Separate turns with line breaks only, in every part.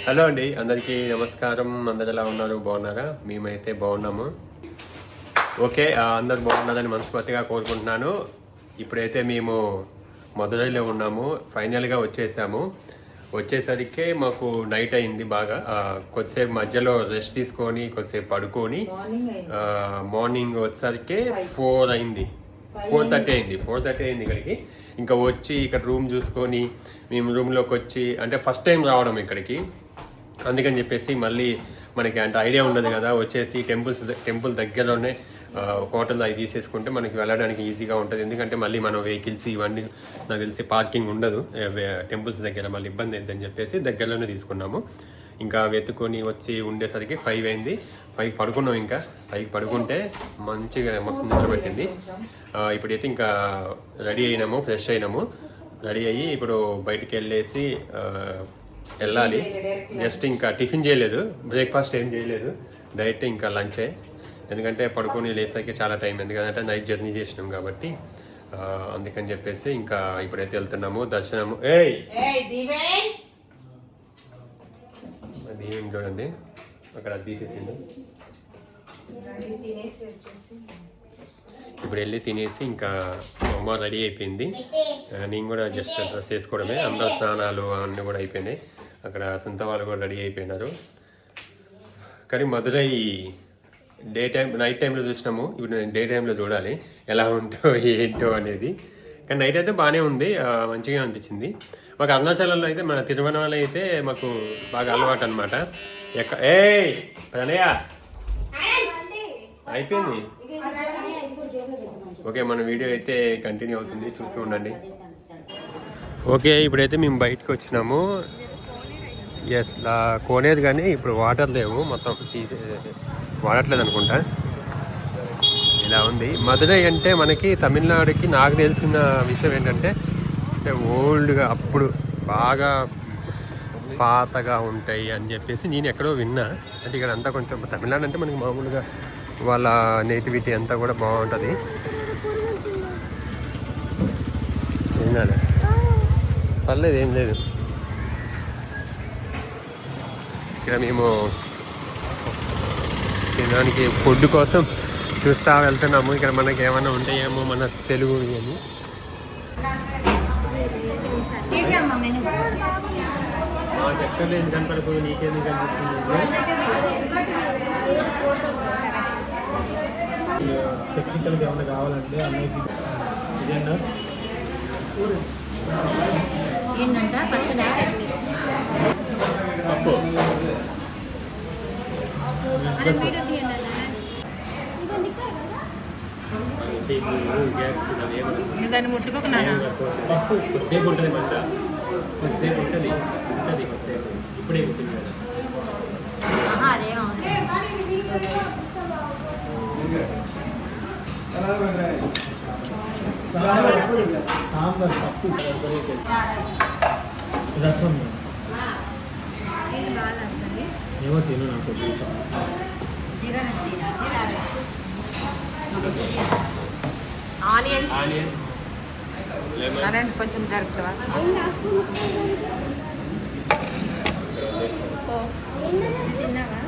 Hello అండి, అందరికీ నమస్కారం. అందరు ఎలా ఉన్నారు? బాగున్నారా? మేమైతే బాగున్నాము. ఓకే, అందరు బాగున్నారని మనస్ఫూర్తిగా కోరుకుంటున్నాను. ఇప్పుడైతే మేము మదురైలో ఉన్నాము. ఫైనల్గా వచ్చేసరికి మాకు నైట్ అయింది బాగా. కొద్దిసేపు మధ్యలో రెస్ట్ తీసుకొని కొద్దిసేపు పడుకొని మార్నింగ్ వచ్చేసరికి 4 అయింది, 4:30 అయింది ఇక్కడికి. ఇంకా వచ్చి ఇక్కడ రూమ్ చూసుకొని మేము రూమ్లోకి వచ్చి, అంటే ఫస్ట్ టైం రావడం ఇక్కడికి, అందుకని చెప్పేసి మళ్ళీ మనకి అంటే ఐడియా ఉండదు కదా. వచ్చేసి టెంపుల్ దగ్గరలోనే హోటల్ అవి తీసేసుకుంటే మనకి వెళ్ళడానికి ఈజీగా ఉంటుంది. ఎందుకంటే మళ్ళీ మనం వెహికల్స్ ఇవన్నీ నాకు తెలిసి పార్కింగ్ ఉండదు టెంపుల్స్ దగ్గర, మళ్ళీ ఇబ్బంది అవుతుందని చెప్పేసి దగ్గరలోనే తీసుకున్నాము. ఇంకా వెతుకొని వచ్చి ఉండేసరికి 5 అయింది. 5 పడుకున్నాం. ఇంకా 5 పడుకుంటే మంచిగా మస్తు నిద్ర పెట్టింది. ఇప్పుడైతే ఇంకా రెడీ అయినాము, ఫ్రెష్ అయినాము. రెడీ అయ్యి ఇప్పుడు బయటికి వెళ్ళాలి. జస్ట్ ఇంకా టిఫిన్ చేయలేదు, బ్రేక్ఫాస్ట్ ఏం చేయలేదు, డైరెక్ట్ ఇంకా లంచే. ఎందుకంటే పడుకొని లేసాకే చాలా టైం, ఎందుకంటే నైట్ జర్నీ చేసినాం కాబట్టి. అందుకని చెప్పేసి ఇంకా ఇప్పుడైతే వెళ్తున్నాము. దర్శనము దీవెన్ చూడండి అక్కడ తీసేసింది. ఇప్పుడు వెళ్ళి తినేసి ఇంకా అమ్మ రెడీ అయిపోయింది. నేను కూడా జస్ట్ డ్రెస్ వేసుకోవడమే. అందరూ స్నానాలు అన్నీ కూడా అయిపోయినాయి. అక్కడ సొంత వాళ్ళు కూడా రెడీ అయిపోయినారు. కానీ మదురై నైట్ టైంలో చూసినాము. ఇప్పుడు నేను డే టైంలో చూడాలి ఎలా ఉంటో ఏంటో అనేది. కానీ నైట్ అయితే బాగానే ఉంది, మంచిగా అనిపించింది. మాకు అరుణాచలంలో అయితే, మన తిరువనమల అయితే మాకు బాగా అలవాటు అనమాట. ప్రణయ అయిపోయింది. ఓకే, మన వీడియో అయితే కంటిన్యూ అవుతుంది, చూస్తూ ఉండండి. ఓకే, ఇప్పుడైతే మేము బయటకు వచ్చినాము. ఎస్, కోనేది కానీ ఇప్పుడు వాటర్ లేవు, మొత్తం వాడట్లేదు అనుకుంటా. ఇలా ఉంది మదురై అంటే. మనకి తమిళనాడుకి నాకు తెలిసిన విషయం ఏంటంటే, ఓల్డ్గా అప్పుడు బాగా పాతగా ఉంటాయి అని చెప్పేసి నేను ఎక్కడో విన్నా. అంటే ఇక్కడ అంతా కొంచెం తమిళనాడు అంటే మనకి మామూలుగా వాళ్ళ నేటివిటీ అంతా కూడా బాగుంటుంది. విన్నాను, పర్లేదు, ఏం లేదు. ఇక్కడ మేము తినడానికి ఫుడ్ కోసం చూస్తూ వెళ్తున్నాము. ఇక్కడ మనకి ఏమైనా ఉంటాయేమో మన తెలుగు అని. ఎక్కడలేదు కనపడిపోయి నీకేందుకు కనిపిస్తుంది? టెక్నికల్గా ఏమైనా కావాలంటే అన్నయ్యకి ఇదేనా పప్పు
దాన్ని ముట్టుకోకుండా
పప్పు కొద్దిసేపు ఉంటుంది, మంట కొద్దిసేపు ఉంటుంది, కొద్దిసేపు ఇప్పుడే ఉంటుంది. సాంబార్, పప్పు, రసం ఏమో తిను, నాకు
ఆనియన్ కొంచెం జరుగుతుందా? తిన్నావా?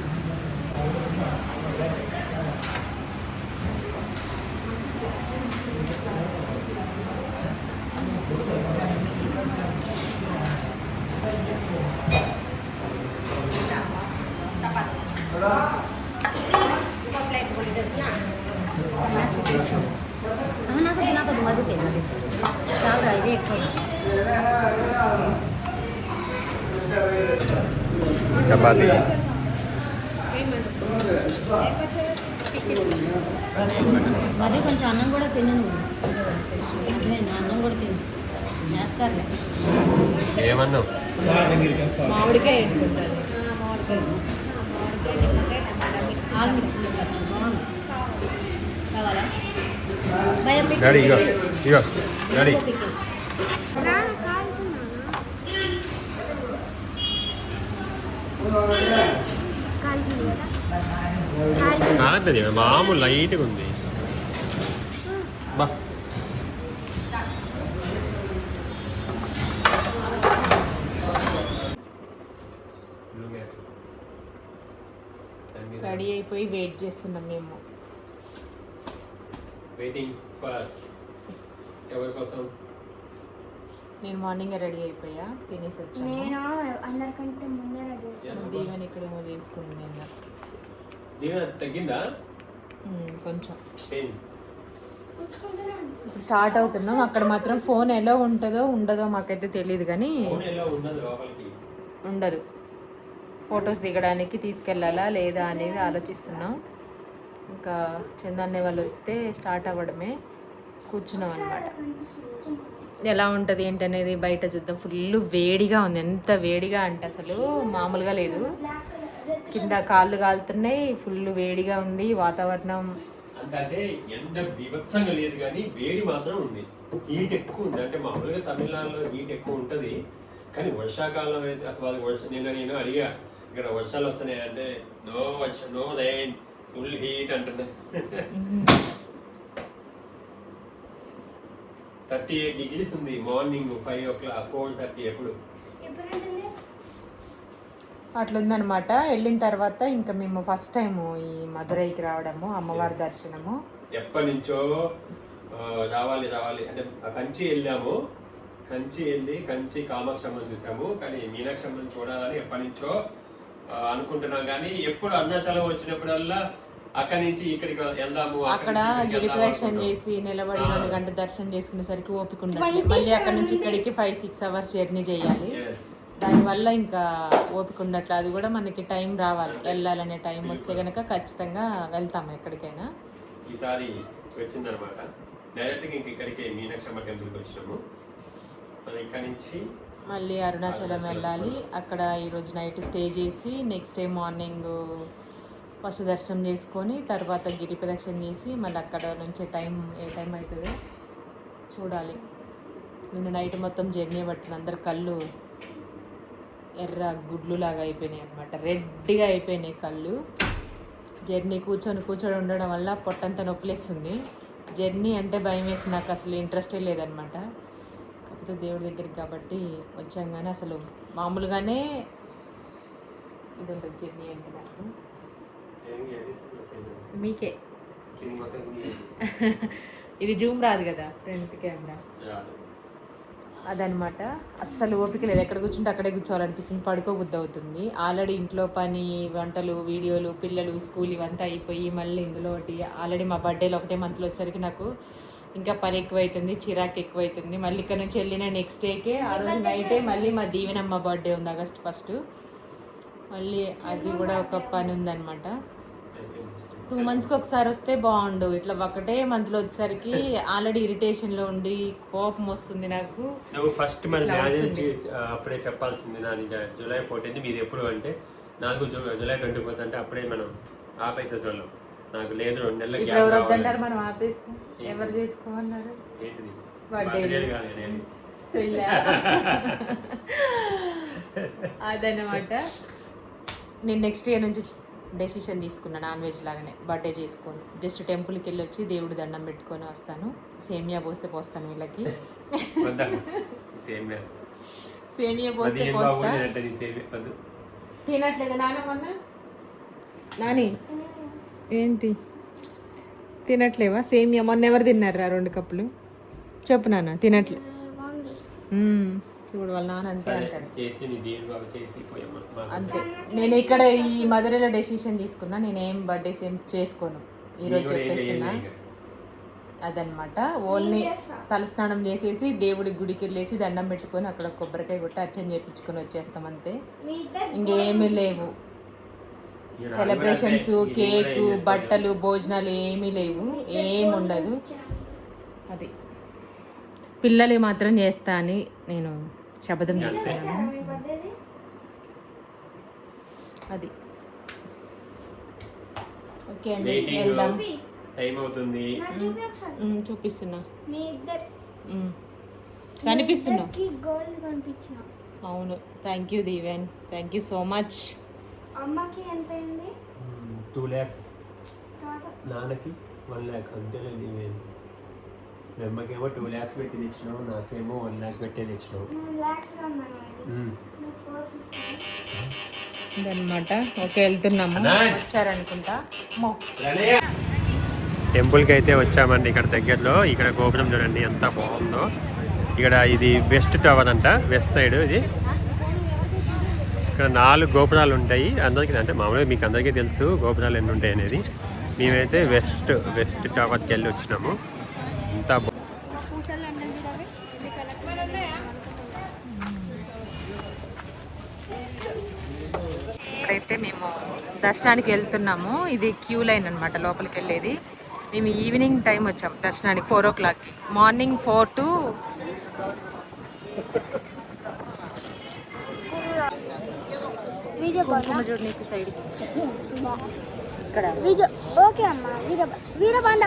నాకు మధుకే చాలా ఇది ఎక్కువ.
చపాతీ
అదే కొంచెం అన్నం కూడా తినను, అన్నం కూడా తిను చేస్తారులే.
ఏమన్నావు?
మామిడికాయ వేసుకుంటారు.
ఆల్ మిక్స్ కావాలా?
డాడీ ఇగో డాడీ కాదండి, మామూలు లైట్గా ఉంది. బా బ్లూ మ్యాట్
రెడీ అయిపోయి వెయిట్ చేస్తున్నాం మేము.
వెయిటింగ్ ఫర్ ఎవరి కోసం?
నేను మార్నింగ్ రెడీ అయిపోయా, తినేసి వచ్చాను.
నేను అందరికంటే ముందే రెడీ.
దీవెన ఇక్కడేమో చేసుకున్నాను నిన్న.
దీవెన తగ్గిందా?
కొంచెం
సేమ్.
ఇప్పుడు స్టార్ట్ అవుతున్నాం. అక్కడ మాత్రం ఫోన్ ఎలా ఉంటుందో ఉండదో మాకైతే తెలియదు, కానీ
ఫోన్ ఎలా ఉండదు లోపలికి.
ఉండదు. ఫొటోస్ దిగడానికి తీసుకెళ్ళాలా లేదా అనేది ఆలోచిస్తున్నాం. ఇంకా చందన్నే వాళ్ళు వస్తే స్టార్ట్ అవ్వడమే. కూర్చున్నాం అనమాట. ఎలా ఉంటుంది ఏంటనేది బయట చూద్దాం. ఫుల్ వేడిగా ఉంది. ఎంత వేడిగా అంటే అసలు మామూలుగా లేదు. కింద కాళ్ళు కాలుతున్నాయి. ఫుల్ వేడిగా ఉంది వాతావరణం.
అంటే ఎండ బీభత్సంగా లేదు కానీ వేడి మాత్రం ఉంది. హీట్ ఎక్కువ ఉంది. అంటే మామూలుగా తమిళనాడులో హీట్ ఎక్కువ ఉంటుంది, కానీ వర్షాకాలం అయితే అసలు వాళ్ళకి నేను అడిగా ఇక్కడ వర్షాలు వస్తున్నాయి అంటే నో వర్షం, నో రైన్, ఫుల్ హీట్ అంటున్నా. 38 degrees ఉంది. మార్నింగ్ 5 o'clock 4:30 ఎప్పుడు
అట్లుందనమాట. వెళ్ళిన తర్వాత ఇంకా మేము ఫస్ట్ టైం ఈ మదురైకి రావడము, అమ్మవారి దర్శనము.
ఎప్పటి నుంచో రావాలి అంటే కంచి వెళ్ళాము. కంచి వెళ్ళి కంచి కామాక్షమ్మని చూసాము, కానీ మీనాక్షమ్మని చూడాలని ఎప్పటి నుంచో అనుకుంటున్నాం. కానీ ఎప్పుడు అరుణాచలం వచ్చినప్పుడల్లా అక్కడి నుంచి ఇక్కడికి వెళ్దాము.
అక్కడ గిరిప్రదక్షిణ చేసి నిలబడి 2 గంటల దర్శనం చేసుకునేసరికి ఓపిక ఉండదు. మళ్ళీ అక్కడ నుంచి ఇక్కడికి 5-6 hours జర్నీ చేయాలి. దానివల్ల ఇంకా ఓపిక ఉండట్లేదు. అది కూడా మనకి టైం రావాలి, వెళ్ళాలనే టైం వస్తే కనుక ఖచ్చితంగా వెళ్తాము ఎక్కడికైనా.
ఈసారి వచ్చిందనమాట. డైరెక్ట్గా ఇంక ఇక్కడికి మీనాక్షమ్మ టెంపుల్కి వచ్చినాము. మరి ఇక్కడ నుంచి
మళ్ళీ అరుణాచలం వెళ్ళాలి. అక్కడ ఈరోజు నైట్ స్టే చేసి నెక్స్ట్ డే మార్నింగ్ ఫస్ట్ దర్శనం చేసుకొని తర్వాత గిరి ప్రదక్షిణ చేసి మళ్ళీ అక్కడ నుంచి ఏ టైం అవుతుందో చూడాలి. నిన్న నైట్ మొత్తం జర్నీ పట్టిన అందరు కళ్ళు ఎర్ర గుడ్లు లాగా అయిపోయినాయి అనమాట. రెడ్గా అయిపోయినాయి కళ్ళు. జర్నీ కూర్చొని ఉండడం వల్ల పొట్టంతా నొప్పిలేస్తుంది. జర్నీ అంటే భయం వేసి నాకు అసలు ఇంట్రెస్టే లేదనమాట. కాకపోతే దేవుడి దగ్గరికి కాబట్టి వచ్చాం, కానీ అసలు మామూలుగానే ఇది ఉంటుంది జర్నీ అంటే నాకు. మీకే ఇది జూమ్ రాదు కదా ఫ్రంట్ కెమెరా, అదనమాట. అస్సలు ఓపిక లేదు. ఎక్కడ కూర్చుంటే అక్కడే కూర్చోవాలనిపిస్తుంది, పడుకోబుద్ధి అవుతుంది. ఆల్రెడీ ఇంట్లో పని, వంటలు, వీడియోలు, పిల్లలు స్కూల్ ఇవంతా అయిపోయి మళ్ళీ ఇందులో ఒకటి ఆల్రెడీ మా బర్త్డేలో ఒకటే మంత్లో వచ్చరికి నాకు ఇంకా పని ఎక్కువైతుంది, చిరాకు ఎక్కువైతుంది. మళ్ళీ ఇక్కడ నుంచి వెళ్ళిన నెక్స్ట్ డేకే ఆ రోజు నైటే మళ్ళీ మా దీవెనమ్మ బర్త్డే ఉంది August 1. మళ్ళీ అది కూడా ఒక పని ఉందన్నమాట. 2 monthsకి ఒకసారి వస్తే బాగుండు. ఇట్లా ఒకటే మంత్లో వచ్చేసరికి ఆల్రెడీ ఇరిటేషన్లో ఉండి కోపం వస్తుంది నాకు.
నువ్వు ఫస్ట్ మన మ్యారేజ్ అప్పుడే చెప్పాల్సింది. నాది July 14, మీది ఎప్పుడు అంటే నాకు July 24 అంటే అప్పుడే మనం ఆపేసేటోళ్ళం. నాకు లేదు 2 నెలల గ్యాప్.
ఎవరు వద్దంటారు మనం ఆపేస్తాం? ఎవరు చేసుకోమన్నారు?
ఏంటిది
బర్త్డే పెళ్ళి అదనమాట. నేను నెక్స్ట్ ఇయర్ నుంచి డెసిషన్ తీసుకున్నా నాన్ వెజ్ లాగానే బర్త్డే చేసుకోను. జస్ట్ టెంపుల్కి వెళ్ళి వచ్చి దేవుడి దండం పెట్టుకొని వస్తాను. సేమియా పోస్తే పోస్తాను వీళ్ళకి. సేమియా పోస్తే పోస్తా. తినట్లేదు నాన్న. నాని ఏంటి తినట్లేవా? సేమియా మొన్న ఎవరు తిన్నారా 2 కప్పులు? చెప్పు నాన్న. తినట్లే. చూడు వాళ్ళ నాన్న అంతే అంటాడు. అంతే. నేను ఇక్కడ ఈ మధురైలో డెసిషన్ తీసుకున్నా, నేనేం బర్త్డేస్ ఏం చేసుకోను ఈరోజు చెప్పేస్తున్నా. అదనమాట. ఓన్లీ తలస్నానం చేసేసి దేవుడి గుడికి వెళ్ళేసి దండం పెట్టుకొని అక్కడ కొబ్బరికాయ కొట్టి అర్చన చేయించుకొని వచ్చేస్తాం అంతే. ఇంకేమీ లేవు. సెలబ్రేషన్స్, కేకు, బట్టలు, భోజనాలు ఏమీ లేవు, ఏమి ఉండదు. అది పిల్లలు మాత్రం చేస్తా అని నేను శపథం చేసుకున్నాను. అది ఓకే అండి, వెళ్దాం.
టైం అవుతుంది.
చూపిస్తున్నా, కనిపిస్తున్నా. అవును. Thank you Deeven, thank you so much.
అమ్మకి ఎంత అయింది?
2 lakhs. నాన్నకి 1 lakh. అంతేలే దీవెన్. మీ అమ్మకేమో 2 lakhs పెట్టి తెచ్చినావు, నాకేమో 1 lakh పెట్టి తెచ్చినావు.
ఇదన్నమాట. ఓకే, వెళ్తున్నాము. వచ్చారనుకుంటా. అమ్మో.
టెంపుల్కి అయితే వచ్చామండి. ఇక్కడ దగ్గరలో ఇక్కడ గోపురం చూడండి ఎంత బాగుందో. ఇక్కడ ఇది వెస్ట్ టవర్ అంట, వెస్ట్ సైడ్. ఇది ఇక్కడ 4 గోపురాలు ఉంటాయి అందరికీ. అంటే మామూలుగా మీకు అందరికీ తెలుసు గోపురాలు ఎన్ని ఉంటాయి అనేది. మేమైతే వెస్ట్ టవర్కి వెళ్ళి వచ్చినాము. అంతా
ఇప్పుడైతే మేము దర్శనానికి వెళ్తున్నాము. ఇది క్యూ లైన్ అనమాట లోపలికి వెళ్ళేది. మేము ఈవినింగ్ టైం వచ్చాం దర్శనానికి 4 o'clockకి. మార్నింగ్ 4 to చూడనీకి సైడ్ ఇక్కడ
ఓకే అమ్మా వీరబండ